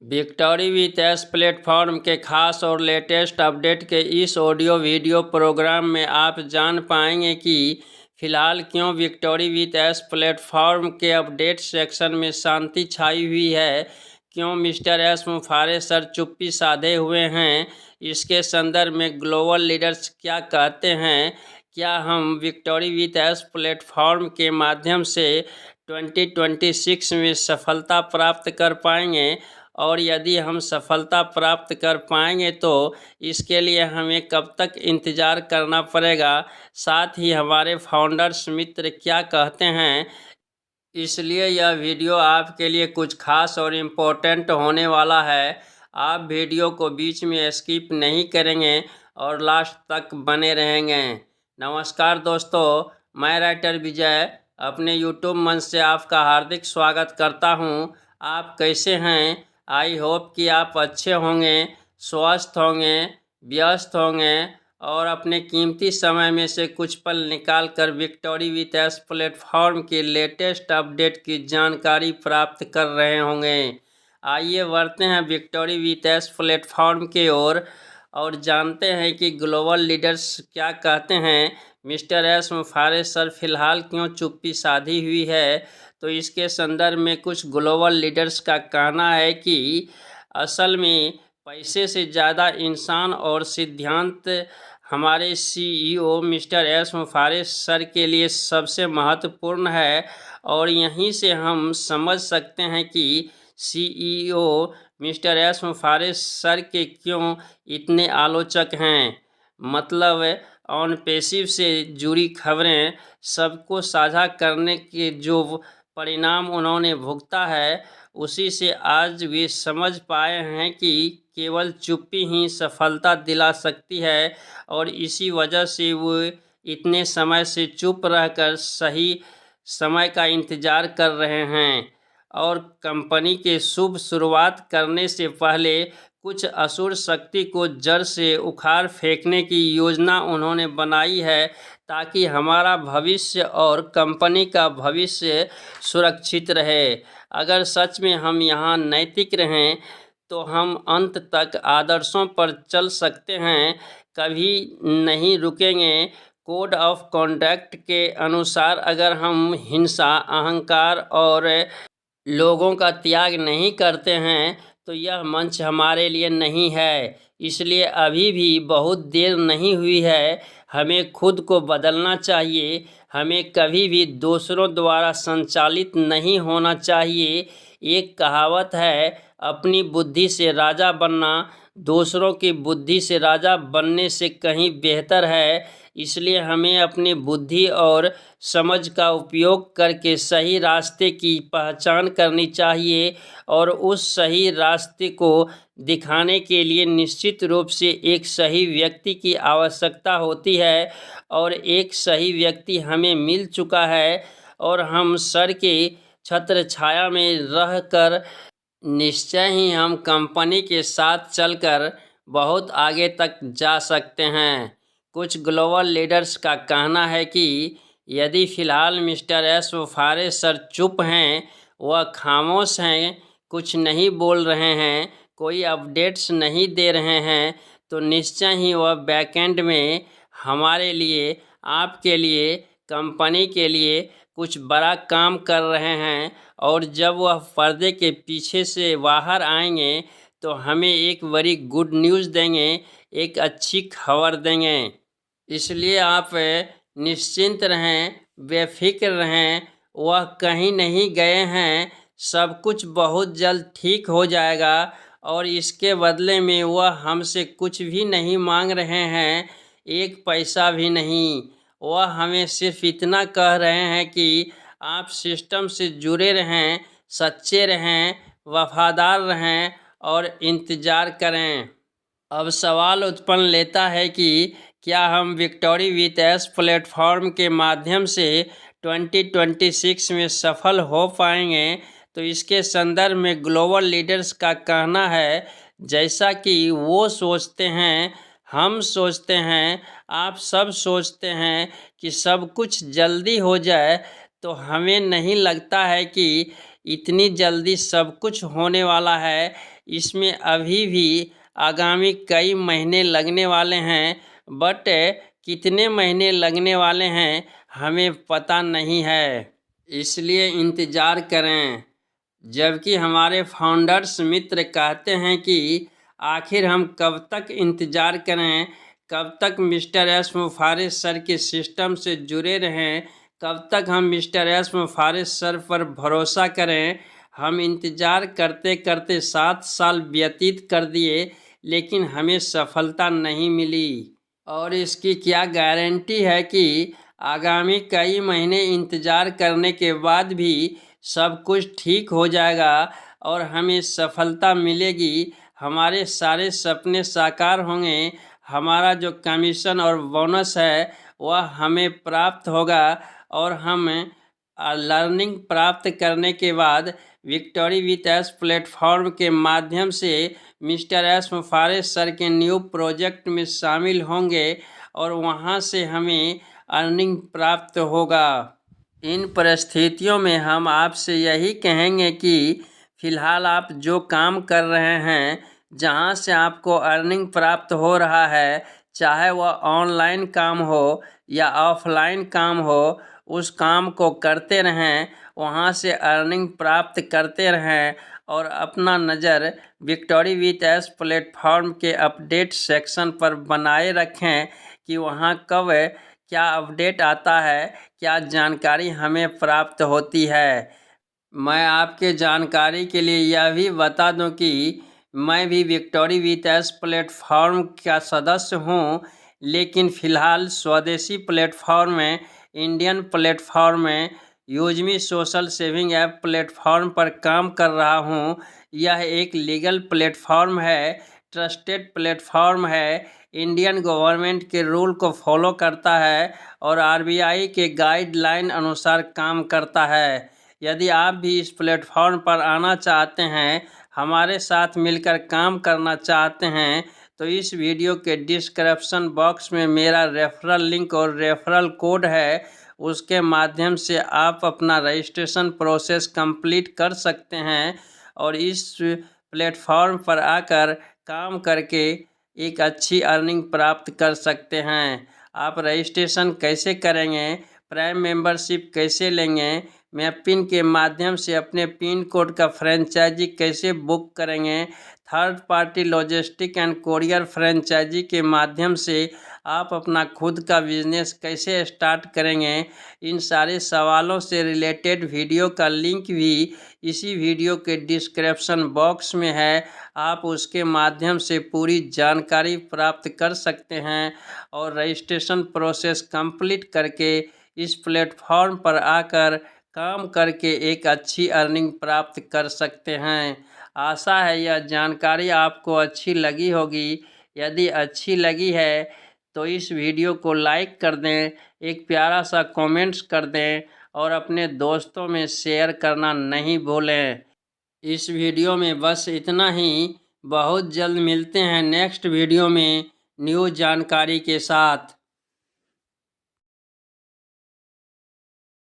Victory with S platform के खास और लेटेस्ट अपडेट के इस ऑडियो वीडियो प्रोग्राम में आप जान पाएंगे कि फ़िलहाल क्यों विक्टोरी विथ एस प्लेटफॉर्म के अपडेट सेक्शन में शांति छाई हुई है, क्यों मिस्टर एस मुफारे सर चुप्पी साधे हुए हैं, इसके संदर्भ में ग्लोबल लीडर्स क्या कहते हैं, क्या हम विक्टोरी विथ एस प्लेटफॉर्म के माध्यम से 2026 में सफलता प्राप्त कर पाएंगे और यदि हम सफलता प्राप्त कर पाएंगे तो इसके लिए हमें कब तक इंतज़ार करना पड़ेगा। साथ ही हमारे फाउंडर्स मित्र क्या कहते हैं, इसलिए यह वीडियो आपके लिए कुछ खास और इम्पोर्टेंट होने वाला है। आप वीडियो को बीच में स्किप नहीं करेंगे और लास्ट तक बने रहेंगे। नमस्कार दोस्तों, मैं राइटर विजय अपने यूट्यूब मंच से आपका हार्दिक स्वागत करता हूं। आप कैसे हैं? आई होप कि आप अच्छे होंगे, स्वस्थ होंगे, व्यस्त होंगे और अपने कीमती समय में से कुछ पल निकाल कर विक्टोरी विथ एस प्लेटफॉर्म के लेटेस्ट अपडेट की जानकारी प्राप्त कर रहे होंगे। आइए बढ़ते हैं विक्टोरी विथ एस प्लेटफॉर्म की ओर और जानते हैं कि ग्लोबल लीडर्स क्या कहते हैं। मिस्टर एस मुफारे सर फिलहाल क्यों चुप्पी साधी हुई है, तो इसके संदर्भ में कुछ ग्लोबल लीडर्स का कहना है कि असल में पैसे से ज़्यादा इंसान और सिद्धांत हमारे सीईओ मिस्टर एस मुफारे सर के लिए सबसे महत्वपूर्ण है। और यहीं से हम समझ सकते हैं कि सीईओ मिस्टर एस मुफारे सर के क्यों इतने आलोचक हैं। मतलब ऑन पैसिव से जुड़ी खबरें सबको साझा करने के जो परिणाम उन्होंने भुगता है, उसी से आज वे समझ पाए हैं कि केवल चुप्पी ही सफलता दिला सकती है। और इसी वजह से वो इतने समय से चुप रहकर सही समय का इंतज़ार कर रहे हैं। और कंपनी के शुभ शुरुआत करने से पहले कुछ असुर शक्ति को जड़ से उखाड़ फेंकने की योजना उन्होंने बनाई है, ताकि हमारा भविष्य और कंपनी का भविष्य सुरक्षित रहे। अगर सच में हम यहाँ नैतिक रहें तो हम अंत तक आदर्शों पर चल सकते हैं, कभी नहीं रुकेंगे। कोड ऑफ कॉन्डक्ट के अनुसार अगर हम हिंसा, अहंकार और लोगों का त्याग नहीं करते हैं तो यह मंच हमारे लिए नहीं है। इसलिए अभी भी बहुत देर नहीं हुई है, हमें खुद को बदलना चाहिए। हमें कभी भी दूसरों द्वारा संचालित नहीं होना चाहिए। एक कहावत है, अपनी बुद्धि से राजा बनना दूसरों की बुद्धि से राजा बनने से कहीं बेहतर है। इसलिए हमें अपनी बुद्धि और समझ का उपयोग करके सही रास्ते की पहचान करनी चाहिए और उस सही रास्ते को दिखाने के लिए निश्चित रूप से एक सही व्यक्ति की आवश्यकता होती है। और एक सही व्यक्ति हमें मिल चुका है और हम सर के छत्र छाया में रहकर निश्चय ही हम कंपनी के साथ चलकर बहुत आगे तक जा सकते हैं। कुछ ग्लोबल लीडर्स का कहना है कि यदि फ़िलहाल मिस्टर एस मुफारे सर चुप हैं, वह खामोश हैं, कुछ नहीं बोल रहे हैं, कोई अपडेट्स नहीं दे रहे हैं, तो निश्चय ही वह बैकएंड में हमारे लिए, आपके लिए, कंपनी के लिए कुछ बड़ा काम कर रहे हैं। और जब वह पर्दे के पीछे से बाहर आएंगे तो हमें एक बड़ी गुड न्यूज़ देंगे, एक अच्छी खबर देंगे। इसलिए आप निश्चिंत रहें, बेफिक्र रहें, वह कहीं नहीं गए हैं। सब कुछ बहुत जल्द ठीक हो जाएगा और इसके बदले में वह हमसे कुछ भी नहीं मांग रहे हैं, एक पैसा भी नहीं। वह हमें सिर्फ इतना कह रहे हैं कि आप सिस्टम से जुड़े रहें, सच्चे रहें, वफादार रहें और इंतज़ार करें। अब सवाल उत्पन्न लेता है कि क्या हम विक्टोरी विथ एस प्लेटफॉर्म के माध्यम से 2026 में सफल हो पाएंगे, तो इसके संदर्भ में ग्लोबल लीडर्स का कहना है, जैसा कि वो सोचते हैं, हम सोचते हैं, आप सब सोचते हैं कि सब कुछ जल्दी हो जाए, तो हमें नहीं लगता है कि इतनी जल्दी सब कुछ होने वाला है, इसमें अभी भी आगामी कई महीने लगने वाले हैं, बट कितने महीने लगने वाले हैं हमें पता नहीं है, इसलिए इंतज़ार करें। जबकि हमारे फाउंडर्स मित्र कहते हैं कि आखिर हम कब तक इंतज़ार करें, कब तक मिस्टर एस मुफारिस सर के सिस्टम से जुड़े रहें, कब तक हम मिस्टर एस मुफारिस सर पर भरोसा करें। हम इंतज़ार करते करते 7 साल व्यतीत कर दिए, लेकिन हमें सफलता नहीं मिली, और इसकी क्या गारंटी है कि आगामी कई महीने इंतज़ार करने के बाद भी सब कुछ ठीक हो जाएगा और हमें सफलता मिलेगी, हमारे सारे सपने साकार होंगे, हमारा जो कमीशन और बोनस है वह हमें प्राप्त होगा, और हम लर्निंग प्राप्त करने के बाद विक्टोरी विथ एस प्लेटफॉर्म के माध्यम से मिस्टर एस मुफारिस सर के न्यू प्रोजेक्ट में शामिल होंगे और वहां से हमें अर्निंग प्राप्त होगा। इन परिस्थितियों में हम आपसे यही कहेंगे कि फ़िलहाल आप जो काम कर रहे हैं, जहां से आपको अर्निंग प्राप्त हो रहा है, चाहे वह ऑनलाइन काम हो या ऑफलाइन काम हो, उस काम को करते रहें, वहां से अर्निंग प्राप्त करते रहें, और अपना नज़र विक्टोरी विथ एस प्लेटफॉर्म के अपडेट सेक्शन पर बनाए रखें कि वहां कब क्या अपडेट आता है, क्या जानकारी हमें प्राप्त होती है। मैं आपके जानकारी के लिए यह भी बता दूं कि मैं भी विक्टोरी विथ एस प्लेटफॉर्म का सदस्य हूं, लेकिन फ़िलहाल स्वदेशी प्लेटफॉर्म में, इंडियन प्लेटफॉर्म में, यूजमी सोशल सेविंग ऐप प्लेटफॉर्म पर काम कर रहा हूं। यह एक लीगल प्लेटफॉर्म है, ट्रस्टेड प्लेटफॉर्म है, इंडियन गवर्नमेंट के रूल को फॉलो करता है और आरबीआई के गाइडलाइन अनुसार काम करता है। यदि आप भी इस प्लेटफॉर्म पर आना चाहते हैं, हमारे साथ मिलकर काम करना चाहते हैं, तो इस वीडियो के डिस्क्रिप्शन बॉक्स में मेरा रेफरल लिंक और रेफरल कोड है, उसके माध्यम से आप अपना रजिस्ट्रेशन प्रोसेस कंप्लीट कर सकते हैं और इस प्लेटफॉर्म पर आकर काम करके एक अच्छी अर्निंग प्राप्त कर सकते हैं। आप रजिस्ट्रेशन कैसे करेंगे, प्राइम मेंबरशिप कैसे लेंगे, मैपिन के माध्यम से अपने पिन कोड का फ्रेंचाइजी कैसे बुक करेंगे, third party logistic and courier franchise के माध्यम से आप अपना खुद का बिजनेस कैसे स्टार्ट करेंगे, इन सारे सवालों से रिलेटेड वीडियो का लिंक भी इसी वीडियो के डिस्क्रिप्शन बॉक्स में है। आप उसके माध्यम से पूरी जानकारी प्राप्त कर सकते हैं और रजिस्ट्रेशन प्रोसेस कंप्लीट करके इस प्लेटफॉर्म पर आकर काम करके एक अच्छी अर्निंग प्राप्त कर सकते हैं। आशा है यह जानकारी आपको अच्छी लगी होगी। यदि अच्छी लगी है तो इस वीडियो को लाइक कर दें, एक प्यारा सा कमेंट्स कर दें और अपने दोस्तों में शेयर करना नहीं भूलें। इस वीडियो में बस इतना ही। बहुत जल्द मिलते हैं नेक्स्ट वीडियो में न्यू जानकारी के साथ।